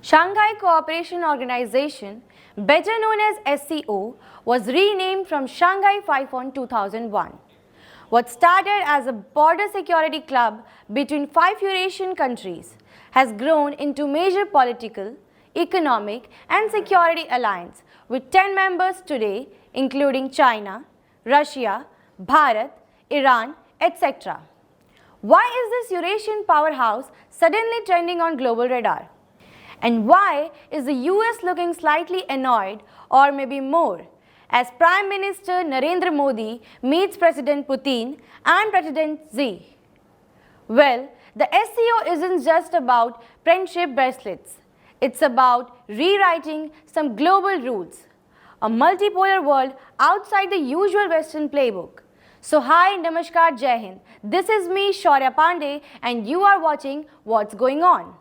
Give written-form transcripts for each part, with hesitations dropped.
Shanghai Cooperation Organization, better known as SCO, was renamed from Shanghai 5 on 2001. What started as a border security club between 5 Eurasian countries has grown into major political, economic and security alliance with 10 members today, including China, Russia, Bharat, Iran, etc. Why is this Eurasian powerhouse suddenly trending on global radar? And why is the US looking slightly annoyed or maybe more as Prime Minister Narendra Modi meets President Putin and President Xi? Well, the SCO isn't just about friendship bracelets. It's about rewriting some global rules, a multipolar world outside the usual Western playbook. So hi, Namaskar, Jai Hind. This is me, SHAURYA Pandey, and you are watching What's Going On.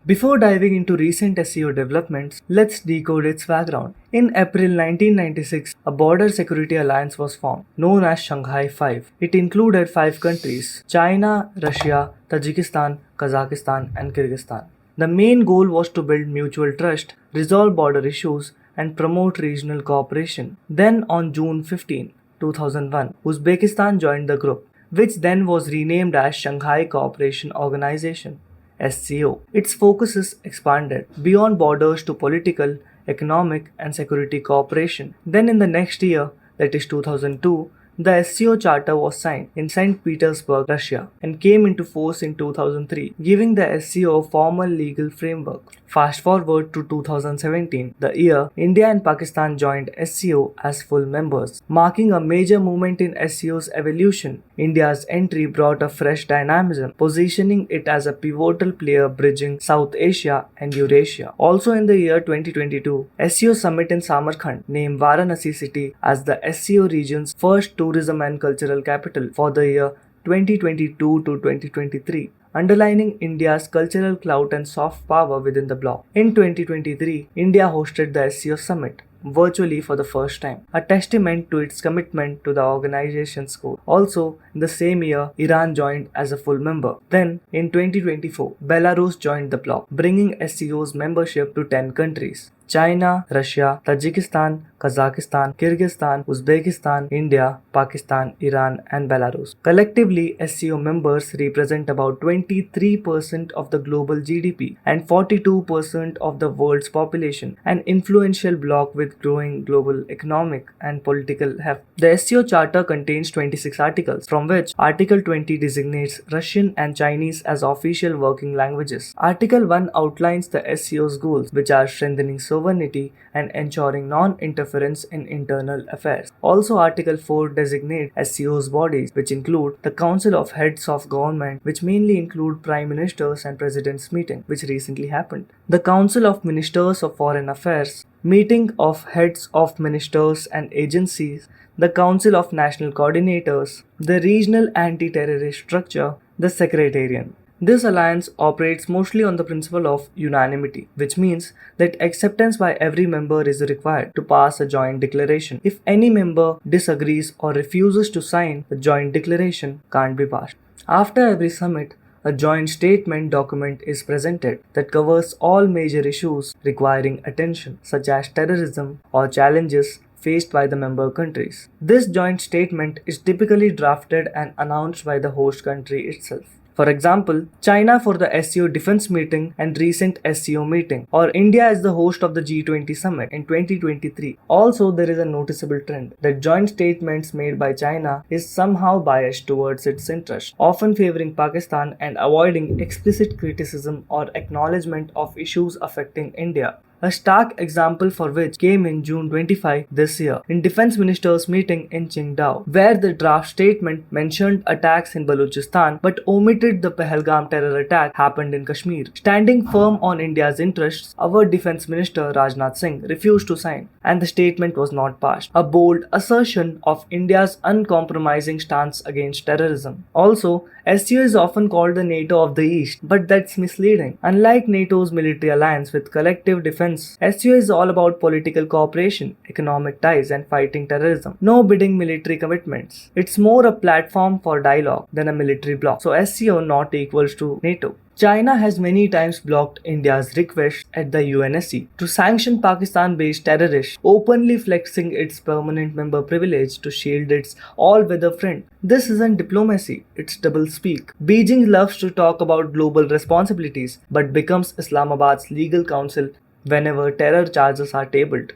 Before diving into recent SEO developments, let's decode its background. In April 1996, a border security alliance was formed, known as Shanghai 5. It included 5 countries: China, Russia, Tajikistan, Kazakhstan, and Kyrgyzstan. The main goal was to build mutual trust, resolve border issues, and promote regional cooperation. Then, on June 15, 2001, Uzbekistan joined the group, which then was renamed as Shanghai Cooperation Organization. SCO. Its focuses expanded beyond borders to political, economic, and security cooperation. Then, in the next year, that is 2002, the SCO Charter was signed in St. Petersburg, Russia, and came into force in 2003, giving the SCO a formal legal framework. Fast forward to 2017, the year India and Pakistan joined SCO as full members, marking a major moment in SCO's evolution. India's entry brought a fresh dynamism, positioning it as a pivotal player bridging South Asia and Eurasia. Also in the year 2022, SCO Summit in Samarkand named Varanasi city as the SCO region's first tourism and cultural capital for the year 2022 to 2023, underlining India's cultural clout and soft power within the bloc. In 2023, India hosted the SCO Summit virtually for the first time, a testament to its commitment to the organization's goal. Also, in the same year, Iran joined as a full member. Then, in 2024, Belarus joined the bloc, bringing SCO's membership to 10 countries: China, Russia, Tajikistan, Kazakhstan, Kyrgyzstan, Uzbekistan, India, Pakistan, Iran, and Belarus. Collectively, SCO members represent about 23% of the global GDP and 42% of the world's population, an influential bloc with growing global economic and political heft. The SCO Charter contains 26 articles, from which Article 20 designates Russian and Chinese as official working languages. Article 1 outlines the SCO's goals, which are strengthening sovereignty and ensuring non-interference in internal affairs. Also, Article 4 designates SCO's bodies, which include the Council of Heads of Government, which mainly include Prime Ministers and President's meeting, which recently happened, the Council of Ministers of Foreign Affairs, meeting of Heads of Ministers and Agencies, the Council of National Coordinators, the Regional Anti-Terrorist Structure, the Secretariat. This alliance operates mostly on the principle of unanimity, which means that acceptance by every member is required to pass a joint declaration. If any member disagrees or refuses to sign, the joint declaration can't be passed. After every summit, a joint statement document is presented that covers all major issues requiring attention, such as terrorism or challenges faced by the member countries. This joint statement is typically drafted and announced by the host country itself. For example, China for the SCO defense meeting and recent SCO meeting, or India as the host of the G20 summit in 2023. Also, there is a noticeable trend that joint statements made by China is somehow biased towards its interests, often favoring Pakistan and avoiding explicit criticism or acknowledgement of issues affecting India. A stark example for which came in June 25 this year in Defense Ministers' meeting in Qingdao, where the draft statement mentioned attacks in Balochistan but omitted the Pahalgam terror attack happened in Kashmir. Standing firm on India's interests, our Defense Minister Rajnath Singh refused to sign, and the statement was not passed. A bold assertion of India's uncompromising stance against terrorism. Also, SCO is often called the NATO of the East, but that's misleading. Unlike NATO's military alliance with collective defense, SCO is all about political cooperation, economic ties, and fighting terrorism. No bidding military commitments. It's more a platform for dialogue than a military bloc. So SCO not equals to NATO. China has many times blocked India's request at the UNSC to sanction Pakistan-based terrorists, openly flexing its permanent member privilege to shield its all-weather friend. This isn't diplomacy, it's doublespeak. Beijing loves to talk about global responsibilities, but becomes Islamabad's legal counsel whenever terror charges are tabled.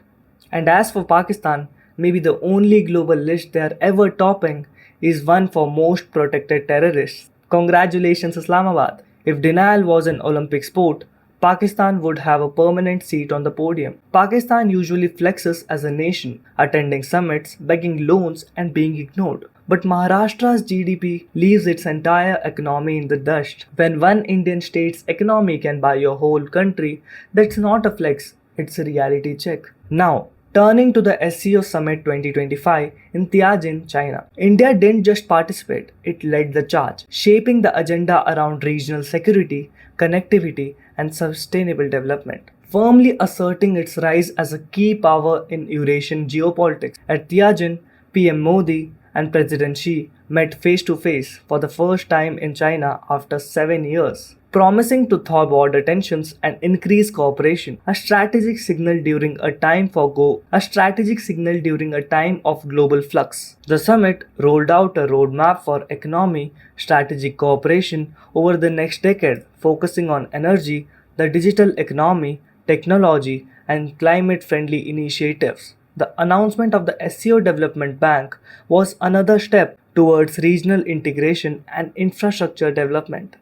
And as for Pakistan, maybe the only global list they are ever topping is one for most protected terrorists. Congratulations, Islamabad! If denial was an Olympic sport, Pakistan would have a permanent seat on the podium. Pakistan usually flexes as a nation, attending summits, begging loans, and being ignored. But Maharashtra's GDP leaves its entire economy in the dust. When one Indian state's economy can buy your whole country, that's not a flex, it's a reality check. Now, turning to the SCO Summit 2025 in Tianjin, China. India didn't just participate, it led the charge, shaping the agenda around regional security, connectivity, and sustainable development, firmly asserting its rise as a key power in Eurasian geopolitics. At Tianjin, PM Modi and President Xi met face to face for the first time in China after 7 years, promising to thaw border tensions and increase cooperation, a strategic signal during a time of global flux. The summit rolled out a roadmap for economy strategic cooperation over the next decade, focusing on energy, the digital economy, technology, and climate-friendly initiatives. The announcement of the SCO Development Bank was another step towards regional integration and infrastructure development.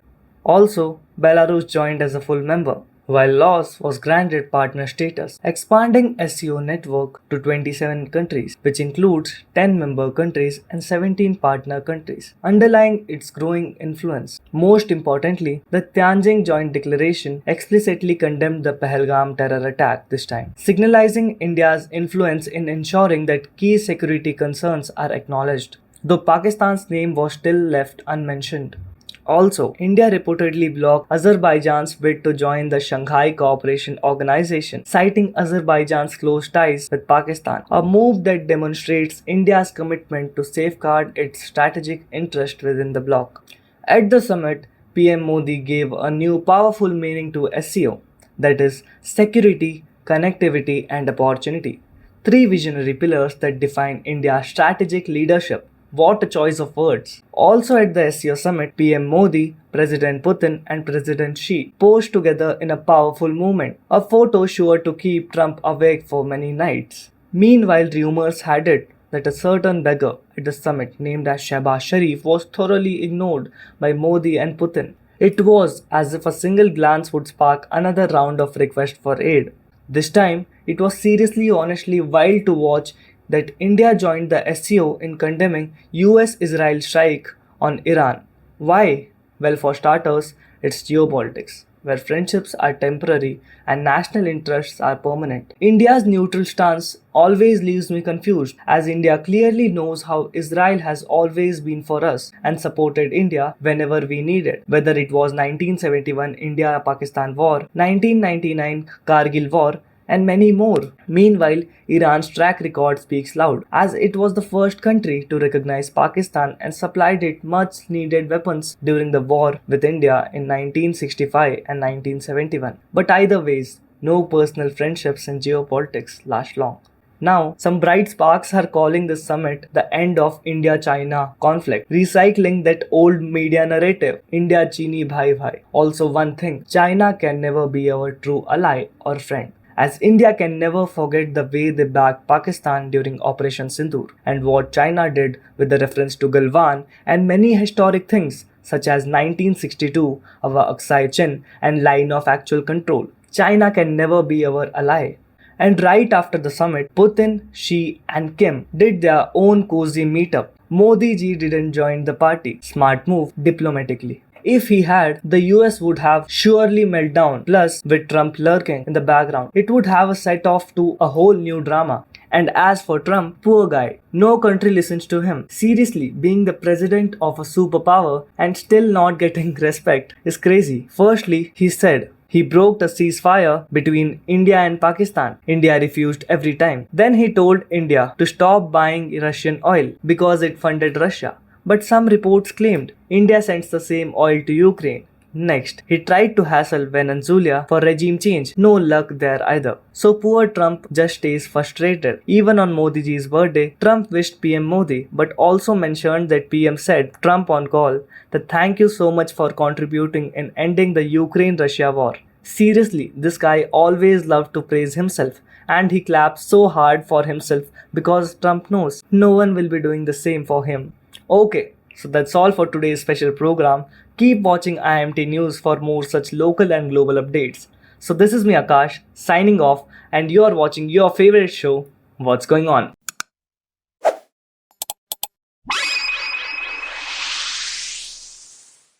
Also, Belarus joined as a full member, while Laos was granted partner status, expanding SCO network to 27 countries, which includes 10 member countries and 17 partner countries, underlying its growing influence. Most importantly, the Tianjin Joint Declaration explicitly condemned the Pahalgam terror attack this time, signalizing India's influence in ensuring that key security concerns are acknowledged, though Pakistan's name was still left unmentioned. Also, India reportedly blocked Azerbaijan's bid to join the Shanghai Cooperation Organization, citing Azerbaijan's close ties with Pakistan, a move that demonstrates India's commitment to safeguard its strategic interest within the bloc. At the summit, PM Modi gave a new powerful meaning to SCO, that is, security, connectivity, and opportunity. Three visionary pillars that define India's strategic leadership. What a choice of words. Also at the SCO summit, PM Modi, President Putin, and President Xi posed together in a powerful moment, a photo sure to keep Trump awake for many nights. Meanwhile, rumors had it that a certain beggar at the summit named as Shehbaz Sharif was thoroughly ignored by Modi and Putin. It was as if a single glance would spark another round of requests for aid. This time, it was seriously, honestly wild to watch that India joined the SCO in condemning US-Israel strike on Iran. Why? Well, for starters, it's geopolitics, where friendships are temporary and national interests are permanent. India's neutral stance always leaves me confused, as India clearly knows how Israel has always been for us and supported India whenever we needed, whether it was 1971 India-Pakistan War, 1999 Kargil War, and many more. Meanwhile, Iran's track record speaks loud, as it was the first country to recognize Pakistan and supplied it much needed weapons during the war with India in 1965 and 1971. But either ways, no personal friendships in geopolitics last long. Now, some bright sparks are calling this summit the end of India-China conflict, recycling that old media narrative, India Chini Bhai Bhai. Also one thing, China can never be our true ally or friend, as India can never forget the way they backed Pakistan during Operation Sindoor and what China did with the reference to Galwan and many historic things such as 1962, our Aksai Chin and line of actual control. China can never be our ally. And right after the summit, Putin, Xi, and Kim did their own cozy meetup. Modi ji didn't join the party. Smart move diplomatically. If he had, the US would have surely melted down. Plus, with Trump lurking in the background, it would have a set off to a whole new drama. And as for Trump, poor guy, no country listens to him. Seriously, being the president of a superpower and still not getting respect is crazy. Firstly, he said he broke the ceasefire between India and Pakistan. India refused every time. Then he told India to stop buying Russian oil because it funded Russia. But some reports claimed India sends the same oil to Ukraine. Next, he tried to hassle Venezuela for regime change. No luck there either. So poor Trump just stays frustrated. Even on Modi ji's birthday, Trump wished PM Modi but also mentioned that PM said Trump on call that thank you so much for contributing in ending the Ukraine-Russia war. Seriously, this guy always loved to praise himself and he claps so hard for himself because Trump knows no one will be doing the same for him. Okay, so that's all for today's special program. Keep watching IMT News for more such local and global updates. So this is me Akash signing off and you're watching your favorite show, What's Going On.